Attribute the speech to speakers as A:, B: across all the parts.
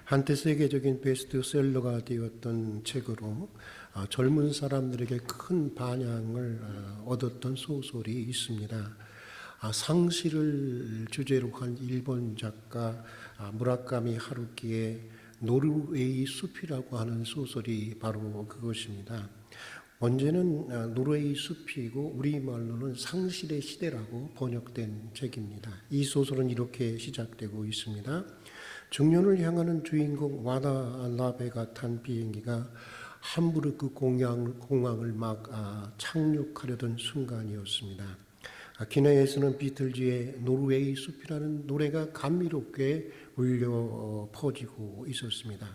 A: 한때 세계적인 베스트셀러가 되었던 책으로 젊은 사람들에게 큰 반향을 얻었던 소설이 있습니다. 상실을 주제로 한 일본 작가 무라카미 하루키의 노르웨이 숲이라고 하는 소설이 바로 그것입니다. 원제는 노르웨이 숲이고 우리말로는 상실의 시대라고 번역된 책입니다. 이 소설은 이렇게 시작되고 있습니다. 중년을 향하는 주인공 와다나베가 탄 비행기가 함부르크 공항을 막 착륙하려던 순간이었습니다. 기내에서는 비틀즈의 노르웨이 숲이라는 노래가 감미롭게 울려 퍼지고 있었습니다.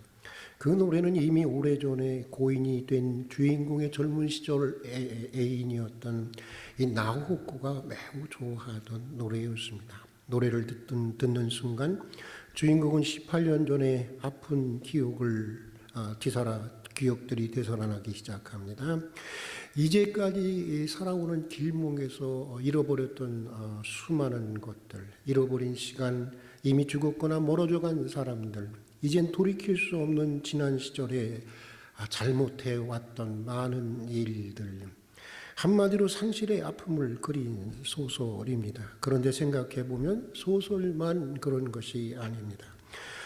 A: 그 노래는 이미 오래전에 고인이 된 주인공의 젊은 시절 애인이었던 이 나호코가 매우 좋아하던 노래였습니다. 노래를 듣는 순간 주인공은 18년 전에 아픈 기억들이 되살아나기 시작합니다. 이제까지 살아오는 길목에서 잃어버렸던 수많은 것들, 잃어버린 시간, 이미 죽었거나 멀어져 간 사람들, 이젠 돌이킬 수 없는 지난 시절에 잘못해 왔던 많은 일들, 한마디로 상실의 아픔을 그린 소설입니다. 그런데 생각해 보면 소설만 그런 것이 아닙니다.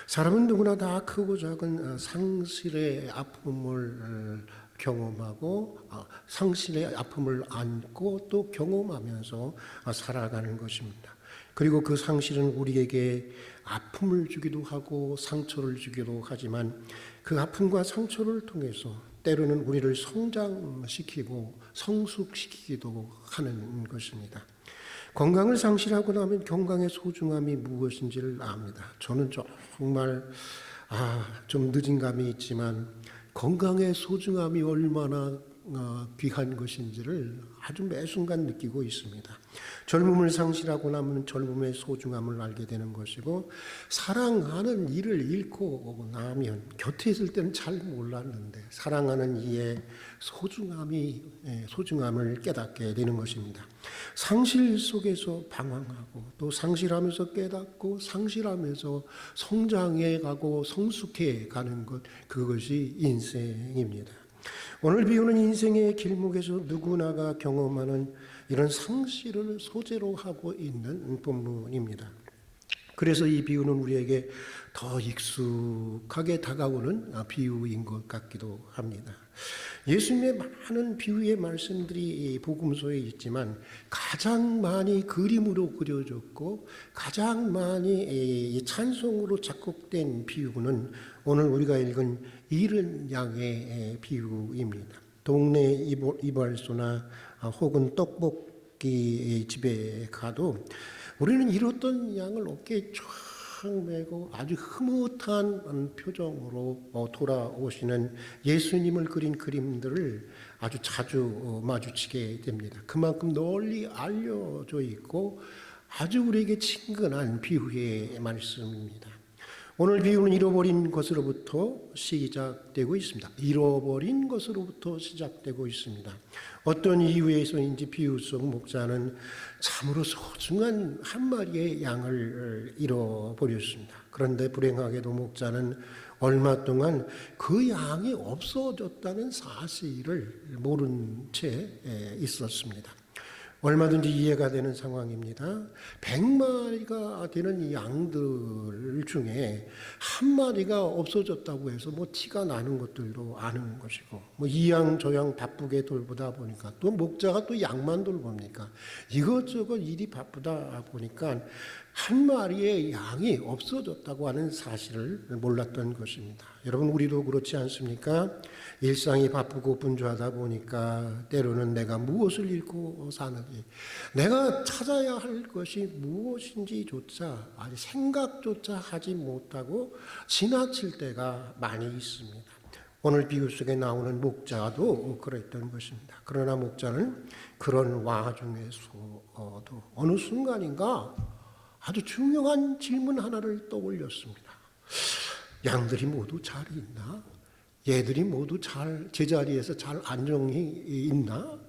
A: 사람은 누구나 다 크고 작은 상실의 아픔을 경험하고 상실의 아픔을 안고 또 경험하면서 살아가는 것입니다. 그리고 그 상실은 우리에게 아픔을 주기도 하고 상처를 주기도 하지만 그 아픔과 상처를 통해서 때로는 우리를 성장시키고 성숙시키기도 하는 것입니다. 건강을 상실하고 나면 건강의 소중함이 무엇인지를 압니다. 저는 정말 좀 늦은 감이 있지만 건강의 소중함이 얼마나 귀한 것인지를 아주 매 순간 느끼고 있습니다. 젊음을 상실하고 나면 젊음의 소중함을 알게 되는 것이고, 사랑하는 이를 잃고 나면 곁에 있을 때는 잘 몰랐는데 사랑하는 이의 소중함을 깨닫게 되는 것입니다. 상실 속에서 방황하고 또 상실하면서 깨닫고 상실하면서 성장해 가고 성숙해 가는 것, 그것이 인생입니다. 오늘 비유는 인생의 길목에서 누구나가 경험하는 이런 상실을 소재로 하고 있는 본문입니다. 그래서 이 비유는 우리에게 더 익숙하게 다가오는 비유인 것 같기도 합니다. 예수님의 많은 비유의 말씀들이 복음서에 있지만 가장 많이 그림으로 그려졌고 가장 많이 찬송으로 작곡된 비유는 오늘 우리가 읽은 잃은 양의 비유입니다. 동네 이발소나 혹은 떡볶이 집에 가도 우리는 잃었던 양을 어깨에 쫙 메고 아주 흐뭇한 표정으로 돌아오시는 예수님을 그린 그림들을 아주 자주 마주치게 됩니다. 그만큼 널리 알려져 있고 아주 우리에게 친근한 비유의 말씀입니다. 오늘 비유는 잃어버린 것으로부터 시작되고 있습니다. 잃어버린 것으로부터 시작되고 있습니다. 어떤 이유에서인지 비유 속 목자는 참으로 소중한 한 마리의 양을 잃어버렸습니다. 그런데 불행하게도 목자는 얼마 동안 그 양이 없어졌다는 사실을 모른 채 있었습니다. 얼마든지 이해가 되는 상황입니다. 100마리가 되는 이 양들 중에 한 마리가 없어졌다고 해서 티가 나는 것들도 아는 것이고, 이 양 저 양 바쁘게 돌보다 보니까 또 목자가 또 양만 돌봅니까? 이것저것 일이 바쁘다 보니까 한 마리의 양이 없어졌다고 하는 사실을 몰랐던 것입니다. 여러분, 우리도 그렇지 않습니까? 일상이 바쁘고 분주하다 보니까 때로는 내가 무엇을 잃고 사는지, 내가 찾아야 할 것이 무엇인지조차 아직 생각조차 하지 못하고 지나칠 때가 많이 있습니다. 오늘 비유 속에 나오는 목자도 그랬던 것입니다. 그러나 목자는 그런 와중에서도 어느 순간인가 아주 중요한 질문 하나를 떠올렸습니다. 양들이 모두 잘 있나? 얘들이 모두 잘 제자리에서 잘 안정히 있나?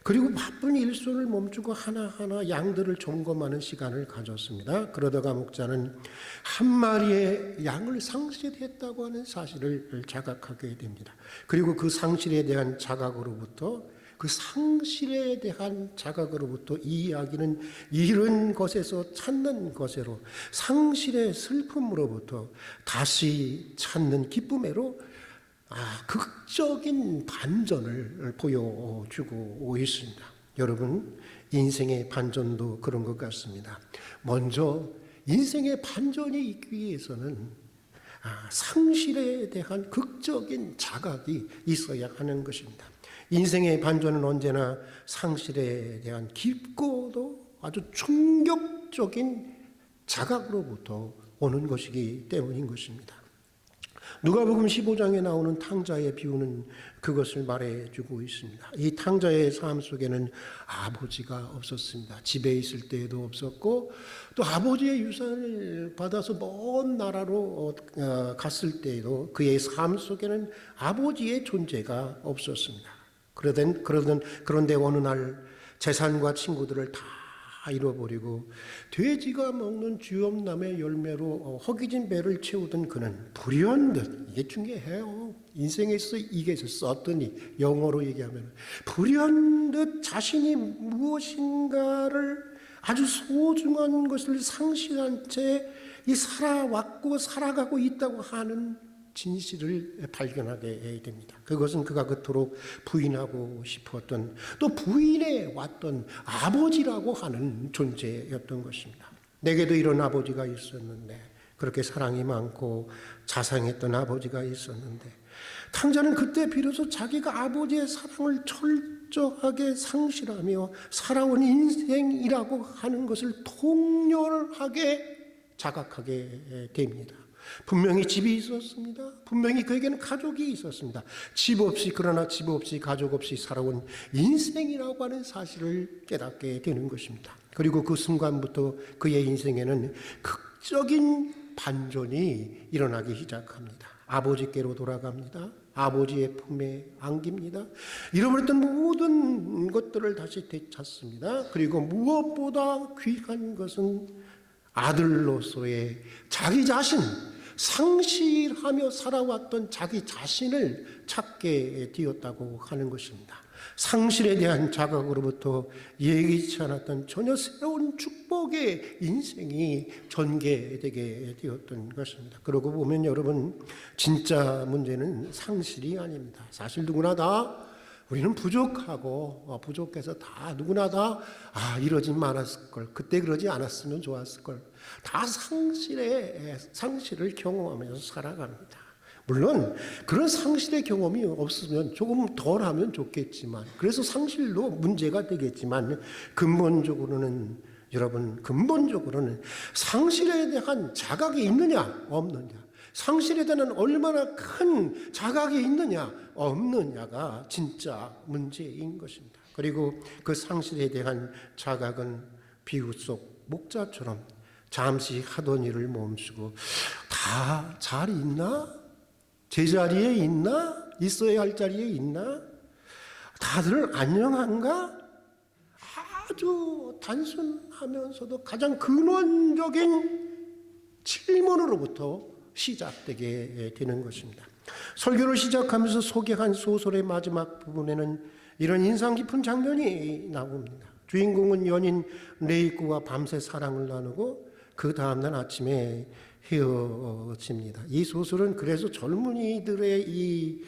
A: 그리고 바쁜 일손을 멈추고 하나하나 양들을 점검하는 시간을 가졌습니다. 그러다가 목자는 한 마리의 양을 상실했다고 하는 사실을 자각하게 됩니다. 그리고 그 상실에 대한 자각으로부터 이 이야기는 잃은 것에서 찾는 것으로, 상실의 슬픔으로부터 다시 찾는 기쁨으로 극적인 반전을 보여주고 있습니다. 여러분, 인생의 반전도 그런 것 같습니다. 먼저 인생의 반전이 있기 위해서는 상실에 대한 극적인 자각이 있어야 하는 것입니다. 인생의 반전은 언제나 상실에 대한 깊고도 아주 충격적인 자각으로부터 오는 것이기 때문인 것입니다. 누가복음 15장에 나오는 탕자의 비유는 그것을 말해주고 있습니다. 이 탕자의 삶 속에는 아버지가 없었습니다. 집에 있을 때에도 없었고, 또 아버지의 유산을 받아서 먼 나라로 갔을 때에도 그의 삶 속에는 아버지의 존재가 없었습니다. 그런데 어느 날 재산과 친구들을 다 잃어버리고 돼지가 먹는 쥐엄남의 열매로 허기진 배를 채우던 그는 불현듯, 이게 중요해요. 인생에서 이게 썼더니 영어로 얘기하면 불현듯 자신이 무엇인가를 아주 소중한 것을 상실한 채 이 살아왔고 살아가고 있다고 하는 진실을 발견하게 됩니다. 그것은 그가 그토록 부인하고 싶었던, 또 부인해 왔던 아버지라고 하는 존재였던 것입니다. 내게도 이런 아버지가 있었는데, 그렇게 사랑이 많고 자상했던 아버지가 있었는데, 탕자는 그때 비로소 자기가 아버지의 사랑을 철저하게 상실하며 살아온 인생이라고 하는 것을 통렬하게 자각하게 됩니다. 분명히 집이 있었습니다. 분명히 그에게는 가족이 있었습니다. 집 없이 가족 없이 살아온 인생이라고 하는 사실을 깨닫게 되는 것입니다. 그리고 그 순간부터 그의 인생에는 극적인 반전이 일어나기 시작합니다. 아버지께로 돌아갑니다. 아버지의 품에 안깁니다. 잃어버렸던 모든 것들을 다시 되찾습니다. 그리고 무엇보다 귀한 것은 아들로서의 자기 자신, 상실하며 살아왔던 자기 자신을 찾게 되었다고 하는 것입니다. 상실에 대한 자각으로부터 예기치 않았던 전혀 새로운 축복의 인생이 전개되게 되었던 것입니다. 그러고 보면 여러분, 진짜 문제는 상실이 아닙니다. 사실 누구나 다 우리는 부족해서 다 누구나 다 이러지 말았을 걸, 그때 그러지 않았으면 좋았을 걸, 다 상실을 경험하면서 살아갑니다. 물론 그런 상실의 경험이 없으면 조금 덜 하면 좋겠지만, 그래서 상실도 문제가 되겠지만, 근본적으로는 상실에 대한 자각이 있느냐 없느냐, 상실에 대한 얼마나 큰 자각이 있느냐 없느냐가 진짜 문제인 것입니다. 그리고 그 상실에 대한 자각은 비유 속 목자처럼 잠시 하던 일을 멈추고, 다 잘 있나? 제자리에 있나? 있어야 할 자리에 있나? 다들 안녕한가? 아주 단순하면서도 가장 근원적인 질문으로부터 시작되게 되는 것입니다. 설교를 시작하면서 소개한 소설의 마지막 부분에는 이런 인상 깊은 장면이 나옵니다. 주인공은 연인 레이코와 밤새 사랑을 나누고 그 다음날 아침에 헤어집니다. 이 소설은 그래서 젊은이들의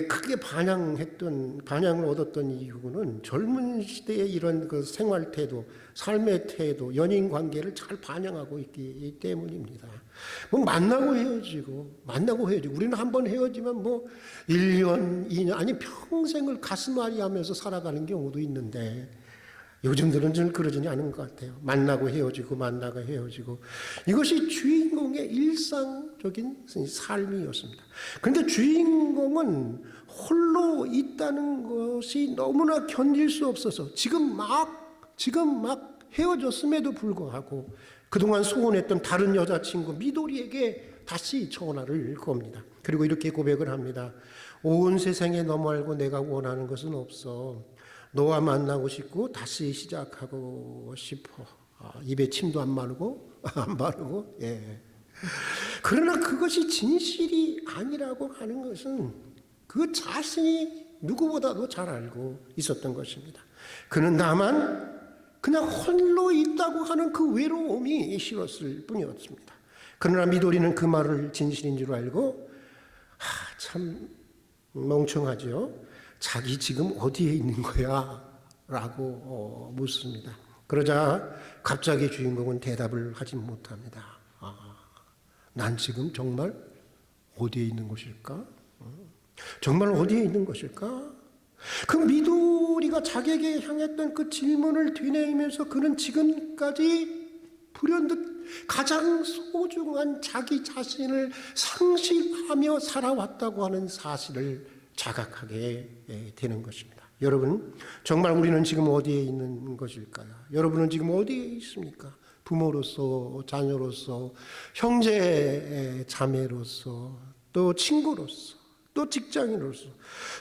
A: 크게 반향을 얻었던 이유는 젊은 시대의 이런 그 생활 태도, 삶의 태도, 연인 관계를 잘 반영하고 있기 때문입니다. 만나고 헤어지고, 우리는 한번 헤어지면 1년, 2년, 아니 평생을 가슴앓이 하면서 살아가는 경우도 있는데, 요즘들은 좀 그러지는 않은 것 같아요. 만나고 헤어지고. 이것이 주인공의 일상적인 삶이었습니다. 그런데 주인공은 홀로 있다는 것이 너무나 견딜 수 없어서 지금 막 헤어졌음에도 불구하고 그동안 소원했던 다른 여자친구 미도리에게 다시 전화를 겁니다. 그리고 이렇게 고백을 합니다. 온 세상에 너 말고 내가 원하는 것은 없어. 너와 만나고 싶고 다시 시작하고 싶어. 입에 침도 안 마르고 안 바르고. 예. 그러나 그것이 진실이 아니라고 하는 것은 그 자신이 누구보다도 잘 알고 있었던 것입니다. 그는 다만 그냥 홀로 있다고 하는 그 외로움이 싫었을 뿐이었습니다. 그러나 미도리는 그 말을 진실인 줄 알고 참 멍청하죠. 자기 지금 어디에 있는 거야? 라고 묻습니다. 그러자 갑자기 주인공은 대답을 하지 못합니다. 난 지금 정말 어디에 있는 것일까? 정말 어디에 있는 것일까? 그 미도리가 자기에게 향했던 그 질문을 되뇌이면서 그는 지금까지 불현듯 가장 소중한 자기 자신을 상실하며 살아왔다고 하는 사실을 자각하게 되는 것입니다. 여러분, 정말 우리는 지금 어디에 있는 것일까요? 여러분은 지금 어디에 있습니까? 부모로서, 자녀로서, 형제 자매로서, 또 친구로서, 또 직장인으로서,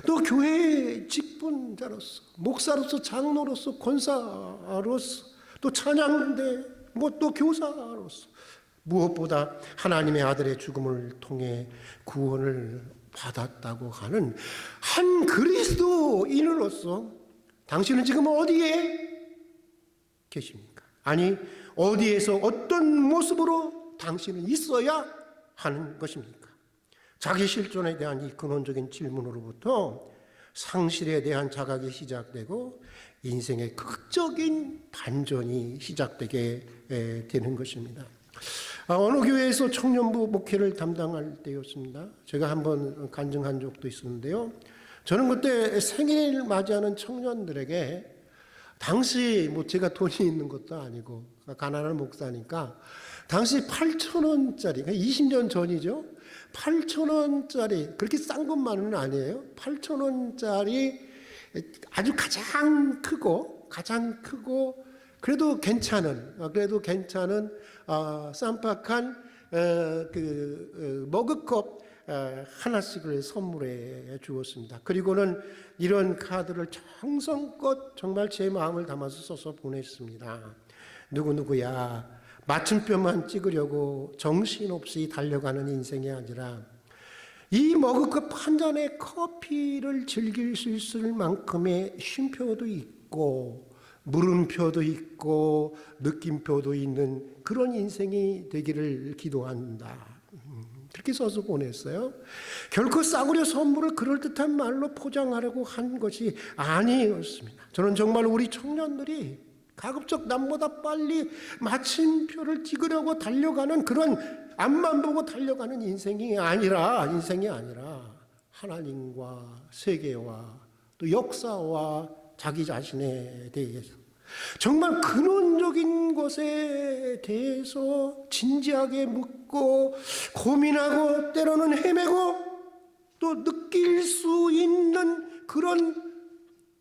A: 또 교회 직분자로서, 목사로서, 장로로서, 권사로서, 또 찬양대, 또 교사로서, 무엇보다 하나님의 아들의 죽음을 통해 구원을 받았다고 하는 한 그리스도인으로서 당신은 지금 어디에 계십니까? 아니, 어디에서 어떤 모습으로 당신은 있어야 하는 것입니까? 자기 실존에 대한 이 근원적인 질문으로부터 상실에 대한 자각이 시작되고 인생의 극적인 반전이 시작되게 되는 것입니다. 어느 교회에서 청년부 목회를 담당할 때였습니다. 제가 한번 간증한 적도 있었는데요. 저는 그때 생일 맞이하는 청년들에게 당시 제가 돈이 있는 것도 아니고 가난한 목사니까 당시 8,000원짜리, 20년 전이죠. 8,000원짜리, 그렇게 싼 것만은 아니에요. 8,000원짜리 아주 가장 크고 그래도 괜찮은 쌈박한 머그컵 하나씩을 선물해 주었습니다. 그리고는 이런 카드를 정성껏 정말 제 마음을 담아서 써서 보냈습니다. 누구누구야, 맞춤표만 찍으려고 정신없이 달려가는 인생이 아니라 이 머그컵 한 잔의 커피를 즐길 수 있을 만큼의 쉼표도 있고 물음표도 있고 느낌표도 있는 그런 인생이 되기를 기도한다. 그렇게 써서 보냈어요. 결코 싸구려 선물을 그럴듯한 말로 포장하려고 한 것이 아니었습니다. 저는 정말 우리 청년들이 가급적 남보다 빨리 마침표를 찍으려고 달려가는 그런 앞만 보고 달려가는 인생이 아니라 하나님과 세계와 또 역사와 자기 자신에 대해서 정말 근원적인 것에 대해서 진지하게 묻고 고민하고 때로는 헤매고 또 느낄 수 있는 그런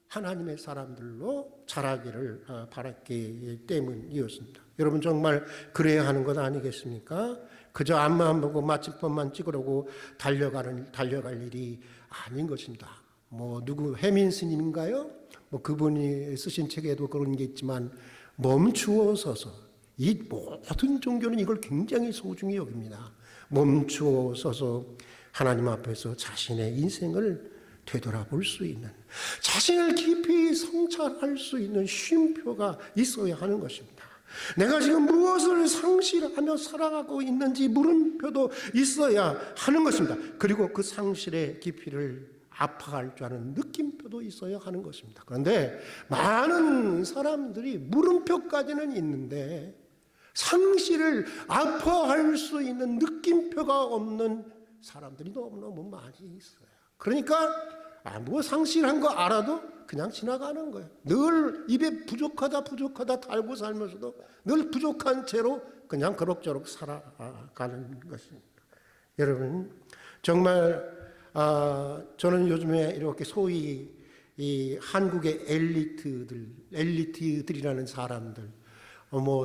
A: 하나님의 사람들로 자라기를 바랐기 때문이었습니다. 여러분 정말 그래야 하는 것 아니겠습니까? 그저 앞만 보고 마침표만 찍으려고 달려갈 일이 아닌 것입니다. 누구 해민 스님인가요? 그분이 쓰신 책에도 그런 게 있지만 멈추어 서서, 이 모든 종교는 이걸 굉장히 소중히 여깁니다. 멈추어 서서 하나님 앞에서 자신의 인생을 되돌아볼 수 있는, 자신을 깊이 성찰할 수 있는 쉼표가 있어야 하는 것입니다. 내가 지금 무엇을 상실하며 살아가고 있는지 물음표도 있어야 하는 것입니다. 그리고 그 상실의 깊이를 아파할 줄 아는 느낌표도 있어야 하는 것입니다. 그런데 많은 사람들이 물음표까지는 있는데 상실을 아파할 수 있는 느낌표가 없는 사람들이 너무너무 많이 있어요. 그러니까 상실한 거 알아도 그냥 지나가는 거예요. 늘 입에 부족하다 달고 살면서도 늘 부족한 채로 그냥 그럭저럭 살아가는 것입니다. 여러분 정말 저는 요즘에 이렇게 소위 이 한국의 엘리트들이라는 사람들,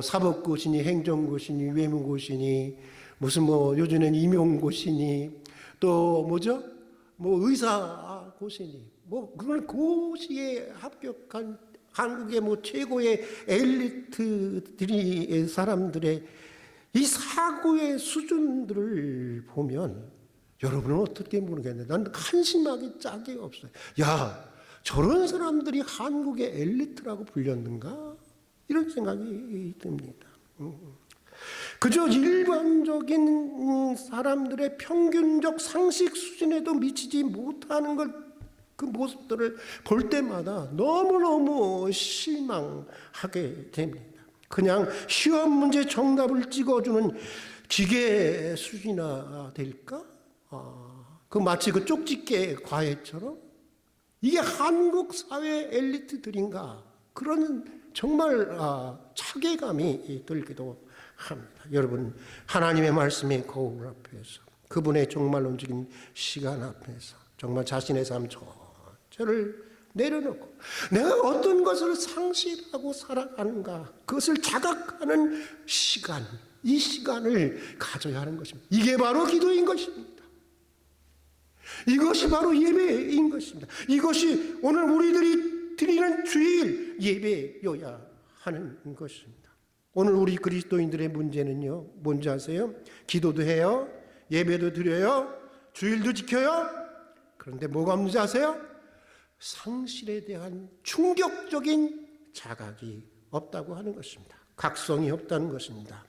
A: 사법고시니 행정고시니 외무고시니 무슨 요즘엔 임용고시니 또 뭐 의사 고시니 뭐 그런 고시에 합격한 한국의 뭐 최고의 엘리트들이 사람들의 이 사고의 수준들을 보면 여러분은 어떻게 모르겠는데 난 한심하기 짝이 없어요. 야, 저런 사람들이 한국의 엘리트라고 불렸는가? 이런 생각이 듭니다. 그저 일반적인 사람들의 평균적 상식 수준에도 미치지 못하는 그 모습들을 볼 때마다 너무너무 실망하게 됩니다. 그냥 시험 문제 정답을 찍어주는 기계 수준이나 될까? 그 마치 그 쪽집게 과외처럼? 이게 한국 사회 엘리트들인가? 그런 정말 차괴감이 들기도 합니다. 여러분, 하나님의 말씀의 거울 앞에서 그분의 종말론적인 시간 앞에서 정말 자신의 삶 전체를 내려놓고 내가 어떤 것을 상실하고 살아가는가 그것을 자각하는 시간, 이 시간을 가져야 하는 것입니다. 이게 바로 기도인 것입니다. 이것이 바로 예배인 것입니다. 이것이 오늘 우리들이 드리는 주일 예배여야 하는 것입니다. 오늘 우리 그리스도인들의 문제는요, 뭔지 아세요? 기도도 해요, 예배도 드려요, 주일도 지켜요. 그런데 뭐가 문제 아세요? 상실에 대한 충격적인 자각이 없다고 하는 것입니다. 각성이 없다는 것입니다.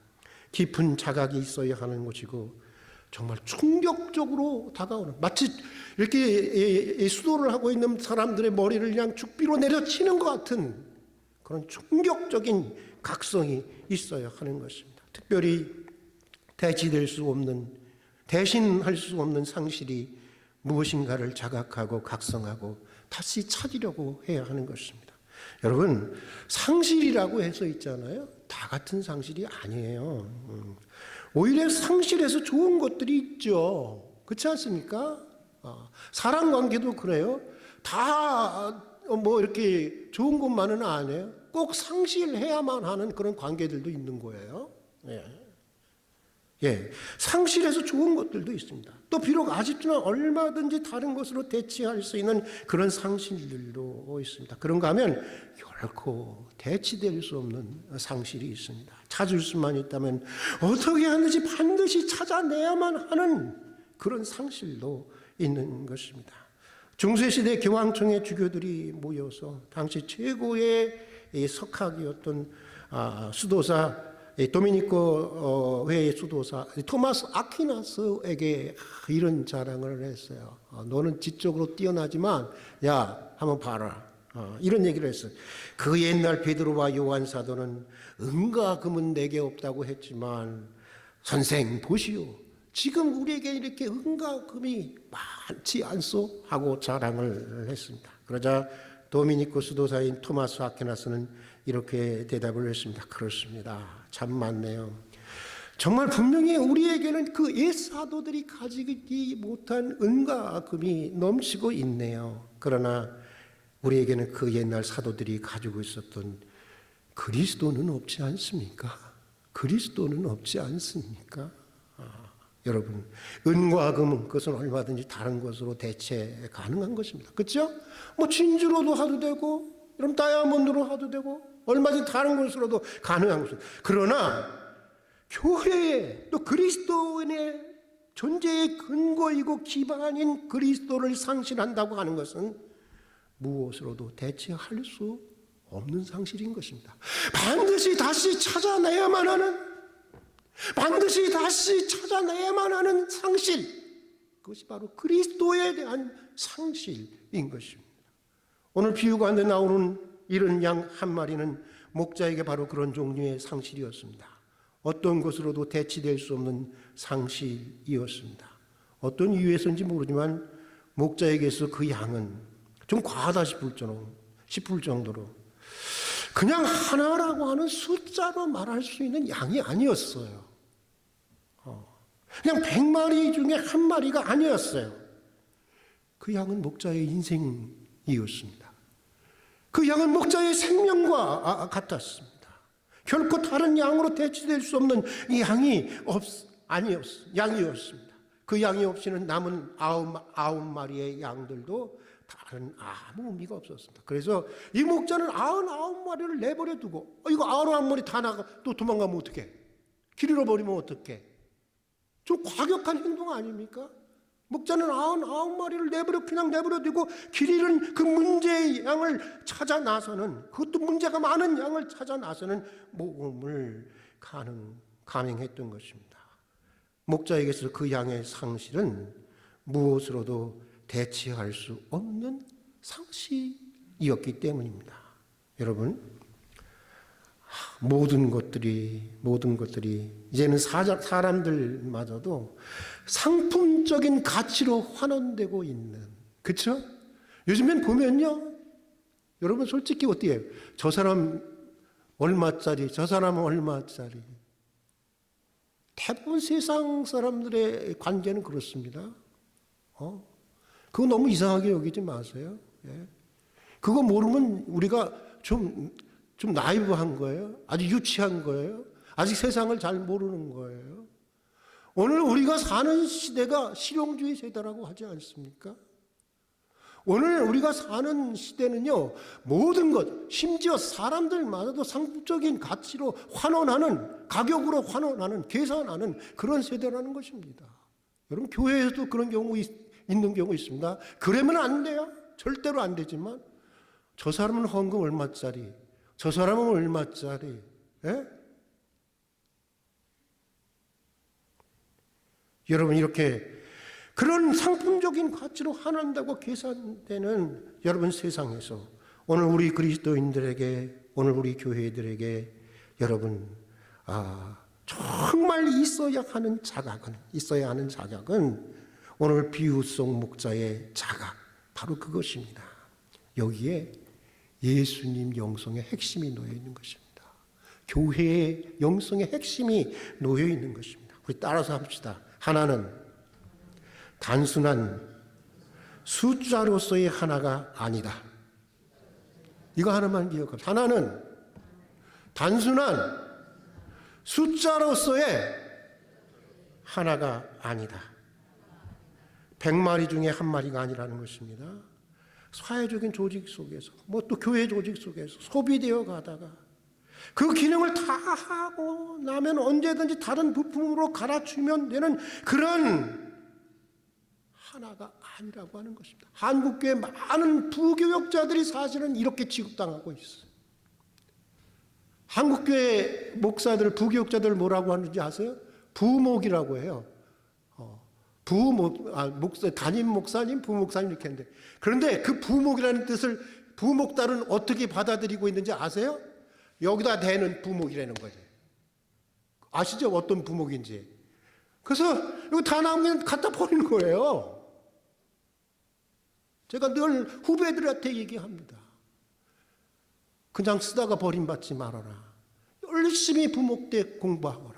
A: 깊은 자각이 있어야 하는 것이고 정말 충격적으로 다가오는, 마치 이렇게 수도를 하고 있는 사람들의 머리를 그냥 죽비로 내려치는 것 같은 그런 충격적인 각성이 있어야 하는 것입니다. 특별히 대체될 수 없는, 대신할 수 없는 상실이 무엇인가를 자각하고 각성하고 다시 찾으려고 해야 하는 것입니다. 여러분, 상실이라고 해서 있잖아요. 다 같은 상실이 아니에요. 오히려 상실에서 좋은 것들이 있죠. 그렇지 않습니까? 사랑 관계도 그래요. 다 뭐 이렇게 좋은 것만은 아니에요. 꼭 상실해야만 하는 그런 관계들도 있는 거예요. 예, 상실에서 좋은 것들도 있습니다. 또 비록 아쉽지만 얼마든지 다른 것으로 대체할 수 있는 그런 상실들도 있습니다. 그런가 하면 결코 대치될 수 없는 상실이 있습니다. 찾을 수만 있다면 어떻게 하는지 반드시 찾아내야만 하는 그런 상실도 있는 것입니다. 중세시대 교황청의 주교들이 모여서 당시 최고의 석학이었던 수도사 도미니코 회의 수도사 토마스 아퀴나스에게 이런 자랑을 했어요. 너는 지적으로 뛰어나지만 야 한번 봐라. 이런 얘기를 했어요. 그 옛날 베드로와 요한 사도는 은과 금은 내게 없다고 했지만 선생 보시오. 지금 우리에게 이렇게 은과 금이 많지 않소? 하고 자랑을 했습니다. 그러자 도미니코 수도사인 토마스 아퀴나스는 이렇게 대답을 했습니다. 그렇습니다. 참 많네요. 정말 분명히 우리에게는 그 옛 사도들이 가지지 못한 은과 금이 넘치고 있네요. 그러나 우리에게는 그 옛날 사도들이 가지고 있었던 그리스도는 없지 않습니까? 그리스도는 없지 않습니까? 여러분, 은과 금은 그것은 얼마든지 다른 것으로 대체 가능한 것입니다. 그렇죠? 뭐 진주로도 하도 되고, 그럼 다이아몬드로 하도 되고, 얼마든지 다른 것으로도 가능한 것입니다. 그러나 교회에 또 그리스도인의 존재의 근거이고 기반인 그리스도를 상실한다고 하는 것은 무엇으로도 대체할 수 없는 상실인 것입니다. 반드시 다시 찾아내야만 하는, 반드시 다시 찾아내야만 하는 상실, 그것이 바로 그리스도에 대한 상실인 것입니다. 오늘 비유 가운데 나오는 이런 양 한 마리는 목자에게 바로 그런 종류의 상실이었습니다. 어떤 것으로도 대치될 수 없는 상실이었습니다. 어떤 이유에서인지 모르지만 목자에게서 그 양은 좀 과하다 싶을 정도로 그냥 하나라고 하는 숫자로 말할 수 있는 양이 아니었어요. 그냥 100마리 중에 한 마리가 아니었어요. 그 양은 목자의 인생이었습니다. 그 양은 목자의 생명과 같았습니다. 결코 다른 양으로 대체될 수 없는 이 양이었습니다. 그 양이 없이는 남은 아홉 마리의 양들도 다른 아무 의미가 없었습니다. 그래서 이 목자는 99마리를 내버려 두고 이거 99마리 다 나가 또 도망가면 어떡해? 길 잃어버리면 어떡해? 좀 과격한 행동 아닙니까? 목자는 99마리를 그냥 내버려 두고 길 잃은 그 문제의 양을 찾아 나서는, 그것도 문제가 많은 양을 찾아 나서는 모험을 감행했던 것입니다. 목자에게서 그 양의 상실은 무엇으로도 대체할 수 없는 상실이었기 때문입니다. 여러분, 모든 것들이 이제는 사람들마저도 상품적인 가치로 환원되고 있는, 그렇죠? 요즘엔 보면요, 여러분 솔직히 어때요? 저 사람 얼마짜리, 저 사람은 얼마짜리. 대부분 세상 사람들의 관계는 그렇습니다. 그거 너무 이상하게 여기지 마세요. 예. 그거 모르면 우리가 좀 나이브한 거예요. 아주 유치한 거예요. 아직 세상을 잘 모르는 거예요. 오늘 우리가 사는 시대가 실용주의 세대라고 하지 않습니까? 오늘 우리가 사는 시대는요, 모든 것, 심지어 사람들마저도 상품적인 가치로 환원하는, 가격으로 환원하는, 계산하는 그런 세대라는 것입니다. 여러분, 교회에서도 그런 경우 있는 경우 있습니다. 그러면 안 돼요. 절대로 안 되지만, 저 사람은 헌금 얼마짜리, 저 사람은 얼마짜리, 예? 여러분, 이렇게 그런 상품적인 가치로 환원한다고 계산되는 여러분 세상에서 오늘 우리 그리스도인들에게, 오늘 우리 교회들에게 여러분, 정말 있어야 하는 자각은 오늘 비유 속 목자의 자각, 바로 그것입니다. 여기에 예수님 영성의 핵심이 놓여 있는 것입니다. 교회의 영성의 핵심이 놓여 있는 것입니다. 우리 따라서 합시다. 하나는 단순한 숫자로서의 하나가 아니다. 이거 하나만 기억합시다. 하나는 단순한 숫자로서의 하나가 아니다. 100마리 중에 한 마리가 아니라는 것입니다. 사회적인 조직 속에서, 또 교회 조직 속에서 소비되어 가다가 그 기능을 다 하고 나면 언제든지 다른 부품으로 갈아치우면 되는 그런 하나가 아니라고 하는 것입니다. 한국교회 많은 부교역자들이 사실은 이렇게 취급당하고 있어요. 한국교회 목사들, 부교역자들 뭐라고 하는지 아세요? 부목이라고 해요. 담임 목사님, 부목사님 이렇게 하는데, 그런데 그 부목이라는 뜻을 부목달은 어떻게 받아들이고 있는지 아세요? 여기다 대는 부목이라는 거죠. 아시죠? 어떤 부목인지. 그래서 이거 다 나오면 갖다 버리는 거예요. 제가 늘 후배들한테 얘기합니다. 그냥 쓰다가 버림받지 말아라. 열심히 부목대 공부하거라.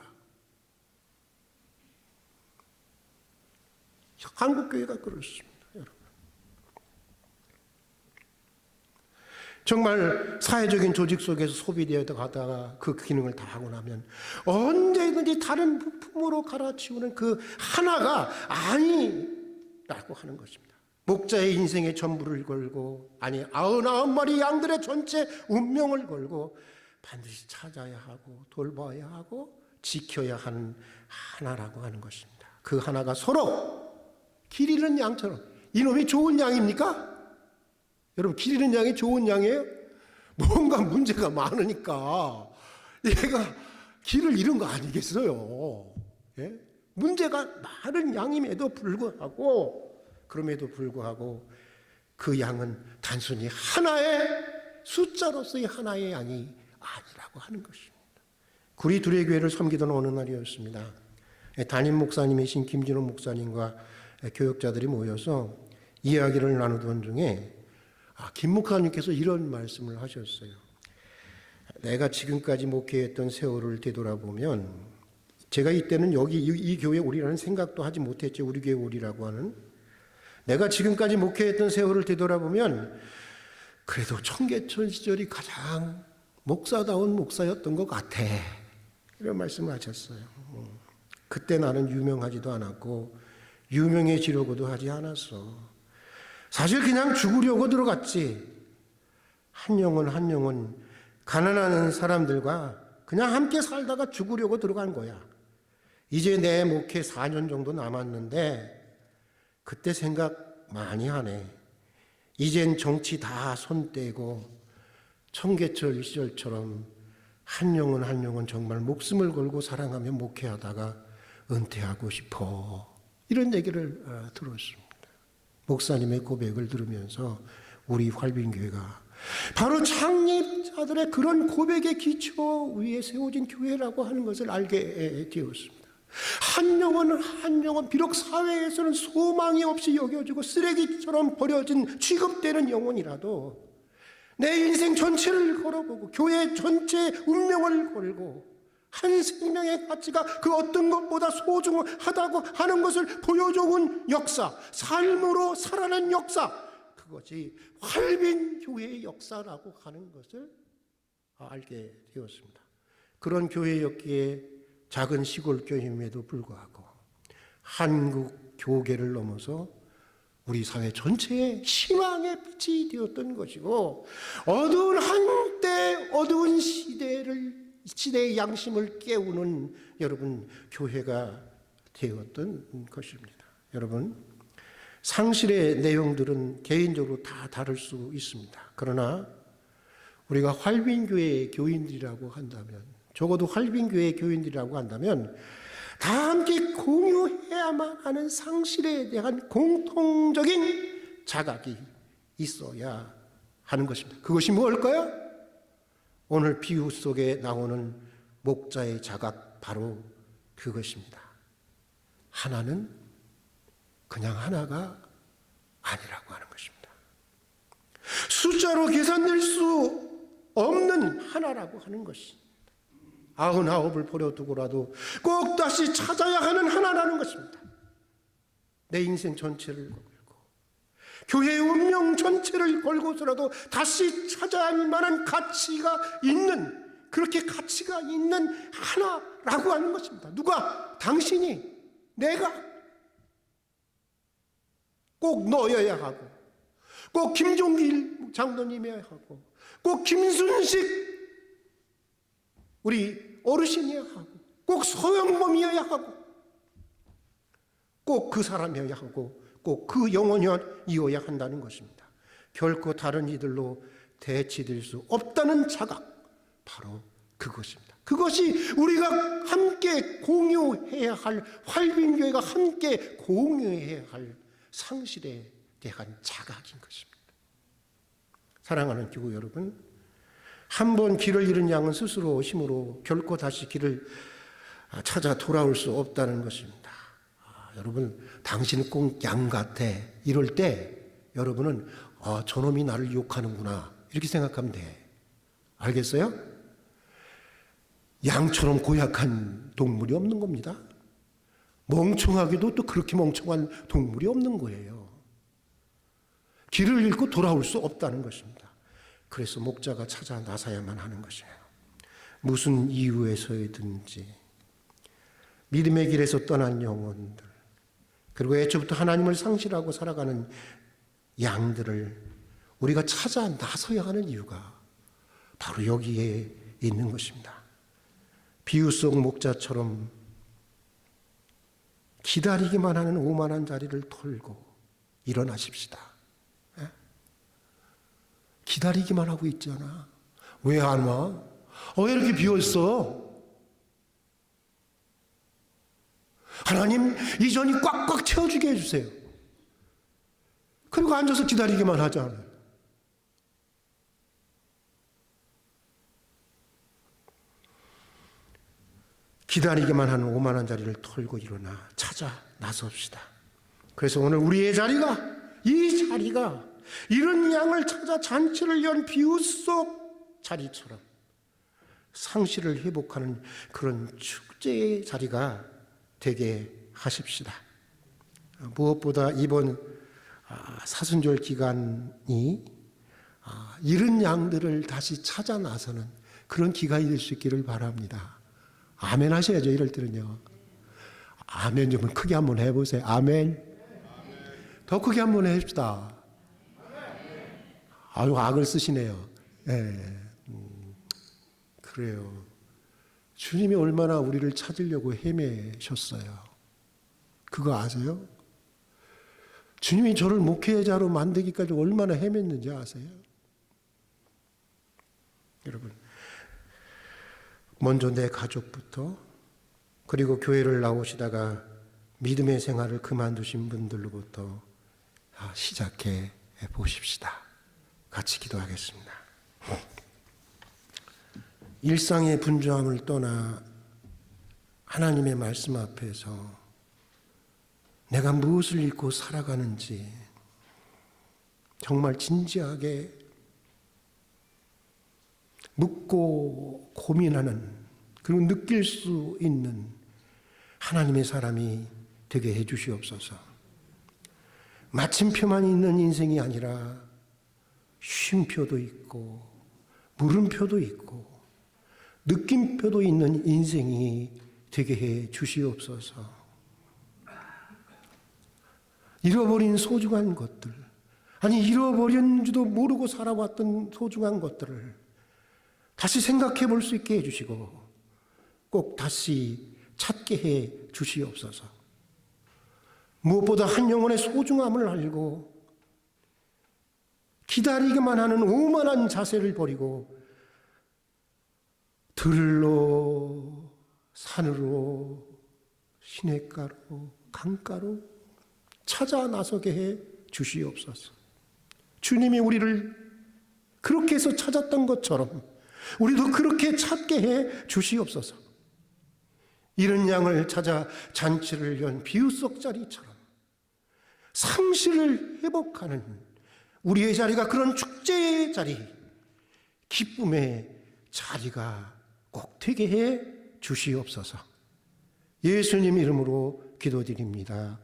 A: 한국교회가 그렇습니다, 여러분. 정말 사회적인 조직 속에서 소비되어 가다가 그 기능을 다 하고 나면 언제든지 다른 부품으로 갈아치우는 그 하나가 아니라고 하는 것입니다. 목자의 인생의 전부를 걸고, 99마리 양들의 전체 운명을 걸고 반드시 찾아야 하고 돌봐야 하고 지켜야 하는 하나라고 하는 것입니다. 그 하나가 서로 길 잃은 양처럼, 이놈이 좋은 양입니까? 여러분, 길 잃은 양이 좋은 양이에요? 뭔가 문제가 많으니까 얘가 길을 잃은 거 아니겠어요? 예? 문제가 많은 양임에도 불구하고, 그 양은 단순히 하나의 숫자로서의 하나의 양이 아니라고 하는 것입니다. 구리 두레교회를 섬기던 어느 날이었습니다. 담임 목사님이신 김진호 목사님과 교역자들이 모여서 이야기를 나누던 중에 김 목사님께서 이런 말씀을 하셨어요. 내가 지금까지 목회했던 세월을 되돌아보면, 제가 이때는 여기 이 교회 오리라는 생각도 하지 못했죠. 우리 교회 오리라고 하는. 내가 지금까지 목회했던 세월을 되돌아보면 그래도 청계천 시절이 가장 목사다운 목사였던 것 같아. 이런 말씀을 하셨어요. 그때 나는 유명하지도 않았고 유명해지려고도 하지 않았어. 사실 그냥 죽으려고 들어갔지. 한 영혼 가난한 사람들과 그냥 함께 살다가 죽으려고 들어간 거야. 이제 내 목회 4년 정도 남았는데 그때 생각 많이 하네. 이젠 정치 다 손 떼고 청계철 시절처럼 한 영혼 정말 목숨을 걸고 사랑하며 목회하다가 은퇴하고 싶어. 이런 얘기를 들었습니다. 목사님의 고백을 들으면서 우리 활빈교회가 바로 창립자들의 그런 고백의 기초 위에 세워진 교회라고 하는 것을 알게 되었습니다. 한 영혼 비록 사회에서는 소망이 없이 여겨지고 쓰레기처럼 버려진 취급되는 영혼이라도 내 인생 전체를 걸어보고 교회 전체의 운명을 걸고 한 생명의 가치가 그 어떤 것보다 소중하다고 하는 것을 보여줘온 역사, 삶으로 살아낸 역사, 그것이 활빈교회의 역사라고 하는 것을 알게 되었습니다. 그런 교회였기에 작은 시골 교회임에도 불구하고 한국 교계를 넘어서 우리 사회 전체의 희망의 빛이 되었던 것이고, 어두운 한때 어두운 시대의 양심을 깨우는 여러분 교회가 되었던 것입니다. 여러분, 상실의 내용들은 개인적으로 다 다를 수 있습니다. 그러나 우리가 활빈교회의 교인들이라고 한다면, 적어도 활빈교회의 교인들이라고 한다면 다 함께 공유해야만 하는 상실에 대한 공통적인 자각이 있어야 하는 것입니다. 그것이 무엇일까요? 오늘 비유 속에 나오는 목자의 자각, 바로 그것입니다. 하나는 그냥 하나가 아니라고 하는 것입니다. 숫자로 계산될 수 없는 하나라고 하는 것입니다. 99을 버려두고라도 꼭 다시 찾아야 하는 하나라는 것입니다. 내 인생 전체를 걸고 교회의 운명 전체를 걸고서라도 다시 찾아야 할 만한 가치가 있는, 그렇게 가치가 있는 하나라고 하는 것입니다. 누가? 당신이, 내가. 꼭 너여야 하고, 꼭 김종길 장로님이어야 하고, 꼭 김순식 우리 어르신이어야 하고, 꼭 서영범이어야 하고, 꼭 그 사람이어야 하고, 꼭 그 영혼이어야 한다는 것입니다. 결코 다른 이들로 대치될 수 없다는 자각, 바로 그것입니다. 그것이 우리가 함께 공유해야 할, 활빈교회가 함께 공유해야 할 상실에 대한 자각인 것입니다. 사랑하는 교우 여러분, 한 번 길을 잃은 양은 스스로 힘으로 결코 다시 길을 찾아 돌아올 수 없다는 것입니다. 여러분, 당신은 꼭 양 같아. 이럴 때 여러분은 저놈이 나를 욕하는구나, 이렇게 생각하면 돼. 알겠어요? 양처럼 고약한 동물이 없는 겁니다. 멍청하게도 또 그렇게 멍청한 동물이 없는 거예요. 길을 잃고 돌아올 수 없다는 것입니다. 그래서 목자가 찾아 나서야만 하는 것이에요. 무슨 이유에서든지 믿음의 길에서 떠난 영혼들, 그리고 애초부터 하나님을 상실하고 살아가는 양들을 우리가 찾아 나서야 하는 이유가 바로 여기에 있는 것입니다. 비유 속 목자처럼 기다리기만 하는 오만한 자리를 털고 일어나십시다. 기다리기만 하고 있잖아. 왜 안 와? 왜 이렇게 비었어? 하나님, 이 전이 꽉꽉 채워주게 해주세요. 그리고 앉아서 기다리기만 하잖아요. 기다리기만 하는 오만한 자리를 털고 일어나 찾아 나섭시다. 그래서 오늘 우리의 자리가, 이 자리가 이런 양을 찾아 잔치를 연 비유 속 자리처럼 상실을 회복하는 그런 축제의 자리가 되게 하십시다. 무엇보다 이번 사순절 기간이 잃은 양들을 다시 찾아 나서는 그런 기간이 될 수 있기를 바랍니다. 아멘 하셔야죠. 이럴 때는요. 아멘 좀 크게 한번 해보세요. 아멘. 더 크게 한번 해봅시다. 아유, 악을 쓰시네요. 예. 그래요. 주님이 얼마나 우리를 찾으려고 헤매셨어요. 그거 아세요? 주님이 저를 목회자로 만들기까지 얼마나 헤맸는지 아세요? 여러분, 먼저 내 가족부터, 그리고 교회를 나오시다가 믿음의 생활을 그만두신 분들로부터 시작해 보십시다. 같이 기도하겠습니다. 일상의 분주함을 떠나 하나님의 말씀 앞에서 내가 무엇을 잊고 살아가는지 정말 진지하게 묻고 고민하는, 그리고 느낄 수 있는 하나님의 사람이 되게 해 주시옵소서. 마침표만 있는 인생이 아니라 쉼표도 있고 물음표도 있고 느낌표도 있는 인생이 되게 해 주시옵소서. 잃어버린 소중한 것들, 아니 잃어버린지도 모르고 살아왔던 소중한 것들을 다시 생각해 볼 수 있게 해주시고 꼭 다시 찾게 해 주시옵소서. 무엇보다 한 영혼의 소중함을 알고 기다리기만 하는 오만한 자세를 버리고 들로, 산으로, 시냇가로, 강가로 찾아 나서게 해 주시옵소서. 주님이 우리를 그렇게 해서 찾았던 것처럼 우리도 그렇게 찾게 해 주시옵소서. 이런 양을 찾아 잔치를 연 비웃석자리처럼 상실을 회복하는 우리의 자리가 그런 축제의 자리, 기쁨의 자리가 꼭 되게 해 주시옵소서. 예수님 이름으로 기도드립니다.